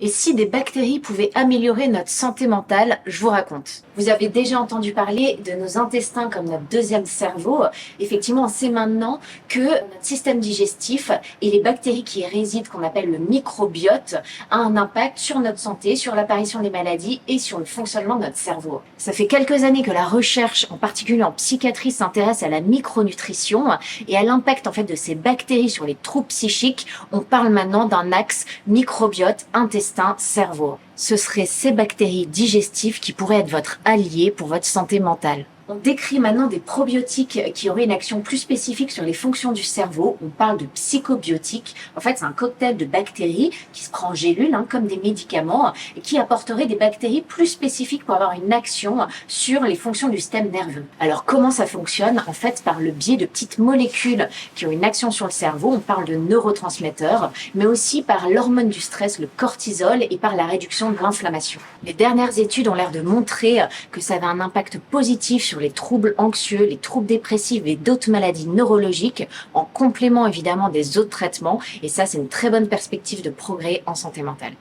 Et si des bactéries pouvaient améliorer notre santé mentale, je vous raconte. Vous avez déjà entendu parler de nos intestins comme notre deuxième cerveau. Effectivement, on sait maintenant que notre système digestif et les bactéries qui y résident, qu'on appelle le microbiote, a un impact sur notre santé, sur l'apparition des maladies et sur le fonctionnement de notre cerveau. Ça fait quelques années que la recherche, en particulier en psychiatrie, s'intéresse à la micronutrition et à l'impact en fait de ces bactéries sur les troubles psychiques. On parle maintenant d'un axe microbiote intestin-cerveau. Ce seraient ces bactéries digestives qui pourraient être votre allié pour votre santé mentale. On décrit maintenant des probiotiques qui auraient une action plus spécifique sur les fonctions du cerveau. On parle de psychobiotiques. En fait, c'est un cocktail de bactéries qui se prend en gélule, comme des médicaments, et qui apporterait des bactéries plus spécifiques pour avoir une action sur les fonctions du système nerveux. Alors, comment ça fonctionne? En fait, par le biais de petites molécules qui ont une action sur le cerveau. On parle de neurotransmetteurs, mais aussi par l'hormone du stress, le cortisol, et par la réduction de l'inflammation. Les dernières études ont l'air de montrer que ça avait un impact positif sur les troubles anxieux, les troubles dépressifs et d'autres maladies neurologiques, en complément évidemment des autres traitements. Et ça, c'est une très bonne perspective de progrès en santé mentale.